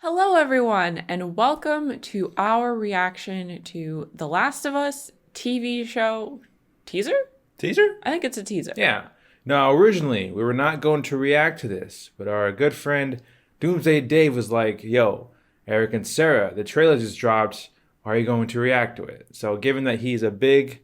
Hello, everyone, and welcome to our reaction to The Last of Us TV show teaser? Teaser? I think it's a teaser. Yeah. Now, originally, we were not going to react to this, but our good friend Doomsday Dave was like, yo, Eric and Sarah, the trailer just dropped. Are you going to react to it? So, given that he's a big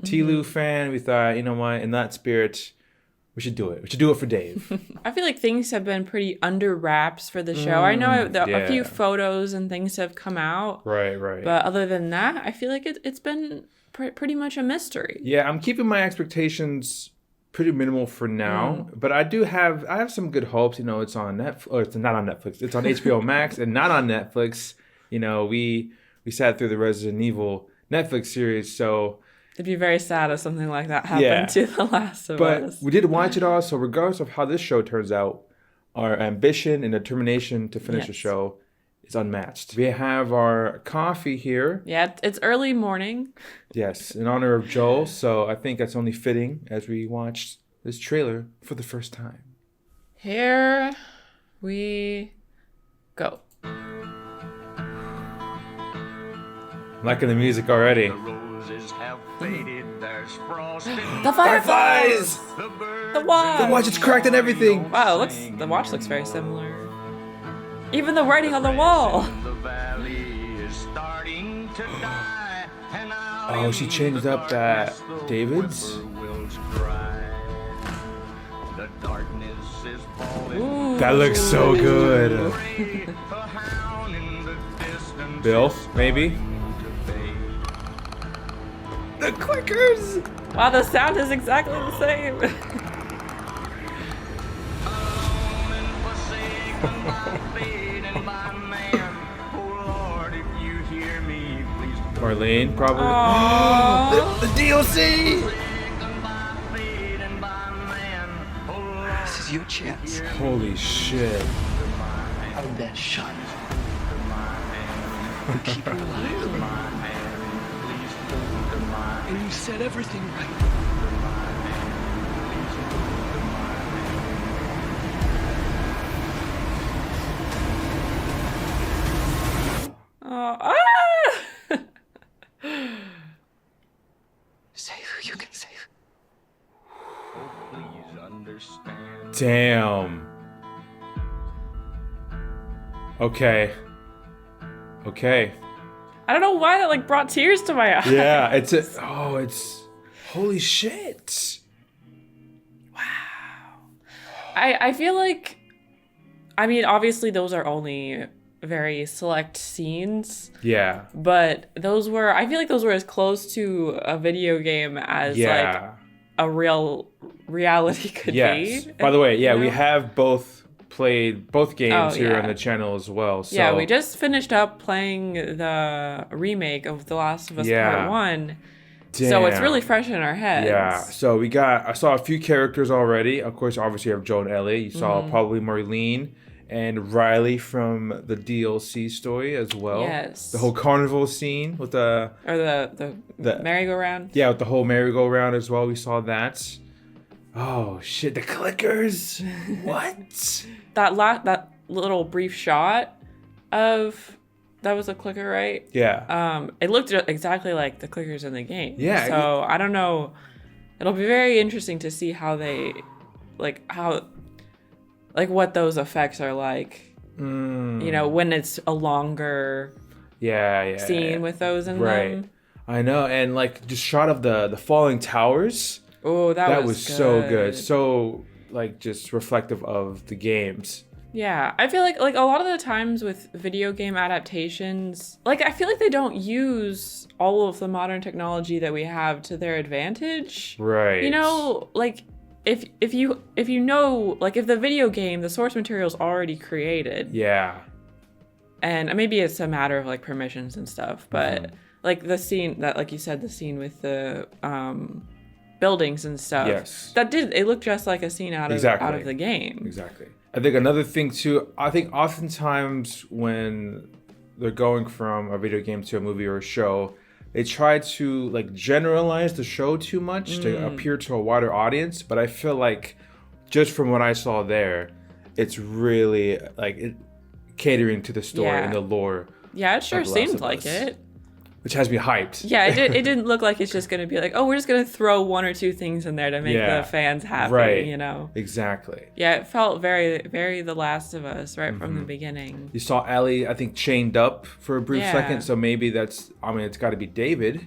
T-Lou fan, we thought, you know what, in that spirit, we should do it. We should do it for Dave. I feel like things have been pretty under wraps for the show. I know a few photos and things have come out. Right. But other than that, I feel like it's been pretty much a mystery. Yeah, I'm keeping my expectations pretty minimal for now, but I have some good hopes. You know, it's on Netflix, or it's not on Netflix. It's on HBO Max and not on Netflix. You know, we sat through the Resident Evil Netflix series, so It'd be very sad if something like that happened to The Last of Us. But we did watch it all, so regardless of how this show turns out, our ambition and determination to finish the show is unmatched. We have our coffee here. Yeah, it's early morning. Yes, in honor of Joel, so I think that's only fitting as we watch this trailer for the first time. Here we go. Liking the music already. The fireflies! The watch! The watch is cracked and everything! Wow, the watch looks very similar. Even the writing on the wall! Oh, she changed up that David's? Ooh. That looks so good. Bill, maybe? The clickers! Wow, the sound is exactly the same. Marlene, probably. the DLC! This is your chance. Holy shit. Our best shot. You keep her alive. And you set everything right. Save who you can save. Please understand. Damn. Okay. I don't know why that brought tears to my eyes. Yeah, it's holy shit. I feel like, I mean, obviously those are only very select scenes. Yeah. But I feel like those were as close to a video game as like a real reality could be. By the way, you know? we have played both games here on the channel as well. So yeah, we just finished up playing the remake of The Last of Us Part 1. Damn. So it's really fresh in our heads. Yeah. So I saw a few characters already. Of course, obviously you have Joe and Ellie. You saw probably Marlene and Riley from the DLC story as well. Yes. The whole carnival scene with the merry-go-round. Yeah, with the whole merry-go-round as well. We saw that. Oh shit, the clickers. What? That little brief shot of that was a clicker, right? Yeah. It looked exactly like the clickers in the game. Yeah. So I don't know. It'll be very interesting to see how they, what those effects are like. You know, when it's a longer scene with those in them. I know, and just shot of the falling towers. Oh, that was so good. So just reflective of the games. Yeah, I feel like a lot of the times with video game adaptations, I feel like they don't use all of the modern technology that we have to their advantage. Right. You know, if you know, if the video game, the source material is already created. Yeah. And maybe it's a matter of permissions and stuff, but the scene that, like you said, the scene with the buildings and stuff. Yes. It looked just like a scene out of the game. Exactly. I think another thing too, I think oftentimes when they're going from a video game to a movie or a show, they try to generalize the show too much to appear to a wider audience. But I feel like just from what I saw there, it's really catering to the story Yeah. and the lore, Yeah, it sure of The Last seemed of like Us. it. which has me hyped. Yeah, it didn't look like it's just going to be like, oh, we're just going to throw one or two things in there to make Yeah. the fans happy, Right. you know? Exactly. Yeah, it felt very, very The Last of Us right from Mm-hmm. the beginning. You saw Ellie, I think, chained up for a brief Yeah. second, so maybe it's got to be David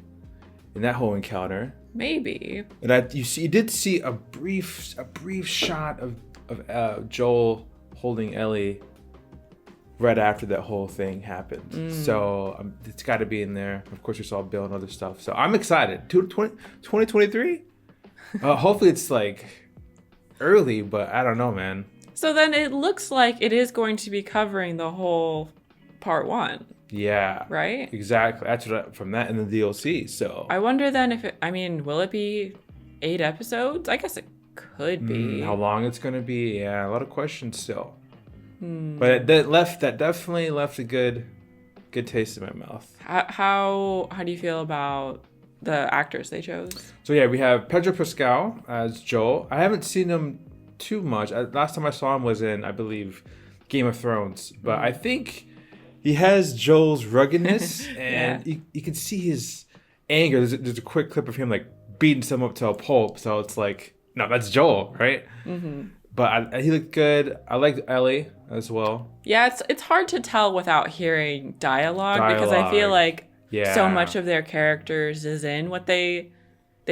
in that whole encounter. Maybe. And you did see a brief shot of Joel holding Ellie right after that whole thing happened. So it's got to be in there. Of course, we saw Bill and other stuff. So I'm excited. 2023? Hopefully it's like early, but I don't know, man. So then it looks like it is going to be covering the whole part 1, Yeah. right? Exactly. That's from that and the DLC. So I wonder then will it be 8 episodes? I guess it could be. how long it's gonna be? Yeah, a lot of questions still. But that definitely left a good taste in my mouth. How do you feel about the actors they chose? So yeah, we have Pedro Pascal as Joel. I haven't seen him too much. Last time I saw him was in, I believe, Game of Thrones. But I think he has Joel's ruggedness, and you can see his anger. There's a quick clip of him like beating someone up to a pulp. So it's like, no, that's Joel, right? Mm-hmm. But he looked good. I liked Ellie as well. Yeah, it's hard to tell without hearing dialogue because I feel like so much of their characters is in what they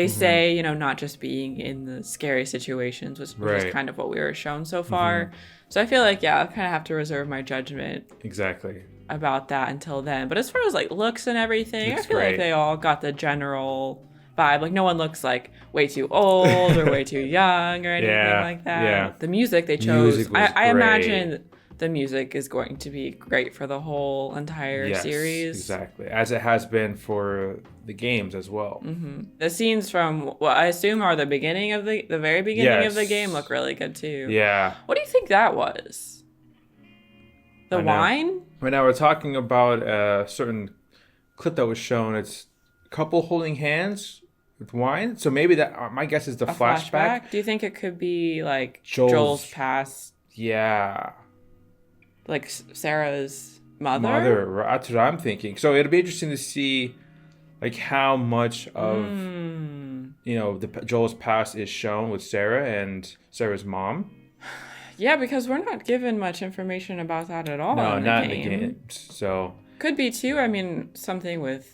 say, you know, not just being in the scary situations, which is kind of what we were shown so far. So I feel like, I kind of have to reserve my judgment Exactly. about that until then. But as far as like looks and everything, Looks I feel great. like they all got the general vibe. Like no one looks like way too old or way too young or anything like that. Yeah. The music they chose, Music was I great. imagine the music is going to be great for the whole entire Yes, series. exactly. As it has been for the games as well. The scenes from what I assume are the beginning of the very beginning of the Yes. game look really good too. Yeah. What do you think that was? The I know. wine? Right now we're talking about a certain clip that was shown. It's a couple holding hands with wine. So maybe that, my guess is the A flashback. Do you think it could be like Joel's- Joel's past, Yeah. like Sarah's mother? That's what I'm thinking. So it'll be interesting to see like how much of Joel's past is shown with Sarah and Sarah's mom. Yeah, because we're not given much information about that at all. No, in not the in the game. games. So Could be too. I mean, something with.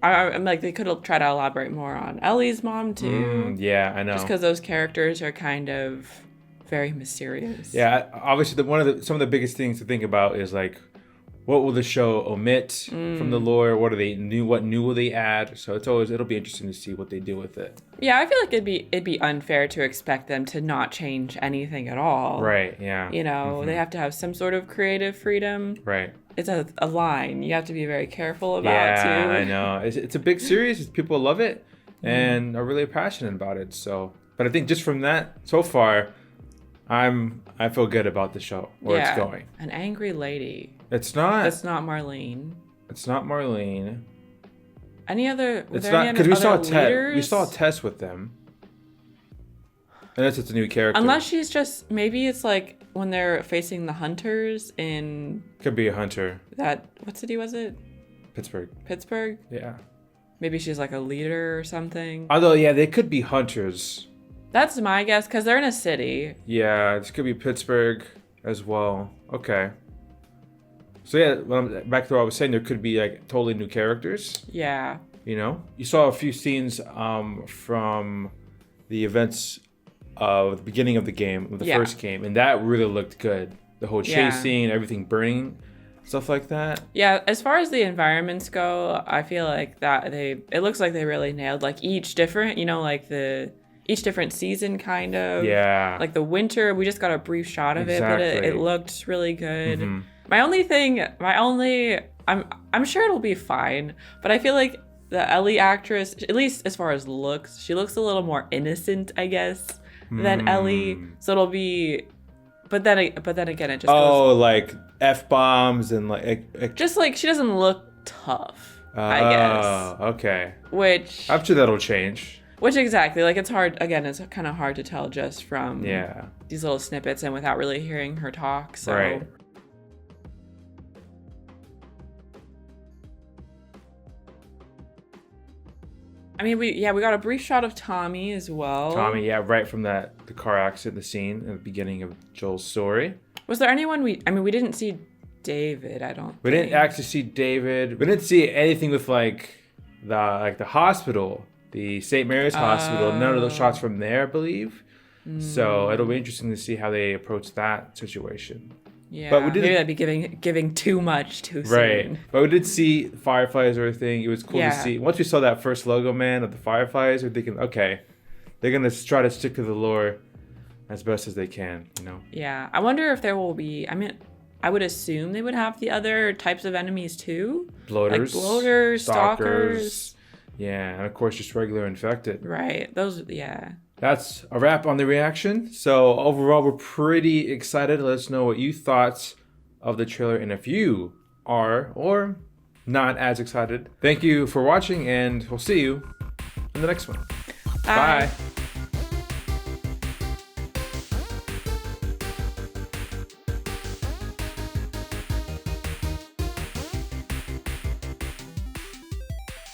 I'm like they could try to elaborate more on Ellie's mom too, yeah, I know. just because those characters are kind of very mysterious. Yeah, obviously some of the biggest things to think about is like, what will the show omit from the lore? What new will they add? So it'll be interesting to see what they do with it. Yeah, I feel like it'd be unfair to expect them to not change anything at all. Right. Yeah. You know, they have to have some sort of creative freedom. Right. It's a line you have to be very careful about Yeah, too. I know. It's a big series. People love it and are really passionate about it. So, but I think just from that so far, I feel good about the show where it's going. An angry lady. It's not. That's not Marlene. It's not Marlene. Any other? It's not because we saw Tess with them. Unless it's a new character. Unless she's just maybe it's like when they're facing the hunters in Could be a hunter. that what city was it? Pittsburgh. Pittsburgh. Yeah. Maybe she's like a leader or something. Although, yeah, they could be hunters. That's my guess because they're in a city. Yeah, this could be Pittsburgh as well. Okay. So yeah, back to what I was saying, there could be like totally new characters. Yeah. You know, you saw a few scenes from the events of the beginning of the game, of the first game, and that really looked good. The whole chase scene, everything burning, stuff like that. Yeah, as far as the environments go, I feel like it looks like they really nailed like each different, like each different season kind of. Yeah. Like the winter, we just got a brief shot of it, but it looked really good. Mm-hmm. I'm sure it'll be fine, but I feel like the Ellie actress, at least as far as looks, she looks a little more innocent, I guess, than Ellie. So it'll be, but then again, it just goes, like F-bombs and like just like she doesn't look tough, I guess. Okay. Which I'm sure that'll change. exactly, like it's hard, again, it's kind of hard to tell just from Yeah. these little snippets and without really hearing her talk. So Right. I mean, we got a brief shot of Tommy as well. Tommy, yeah, right from the car accident, the scene at the beginning of Joel's story. Was there anyone we didn't see David, I don't We didn't actually see David. We didn't see anything with like the hospital, the St. Mary's Hospital. None of those shots from there, I believe. So it'll be interesting to see how they approach that situation. Yeah, but we did, maybe that'd be giving too much too soon. Right, but we did see fireflies or everything. It was cool to see. Once we saw that first logo, man, of the fireflies, we're thinking, okay, they're gonna try to stick to the lore as best as they can, you know. Yeah, I wonder if there will be. I mean, I would assume they would have the other types of enemies too. Bloaters, like bloaters, stalkers. Yeah, and of course just regular infected. Right. Those. Yeah. That's a wrap on the reaction. So overall, we're pretty excited. Let us know what you thought of the trailer and if you are or not as excited. Thank you for watching, and we'll see you in the next one. Bye. Bye.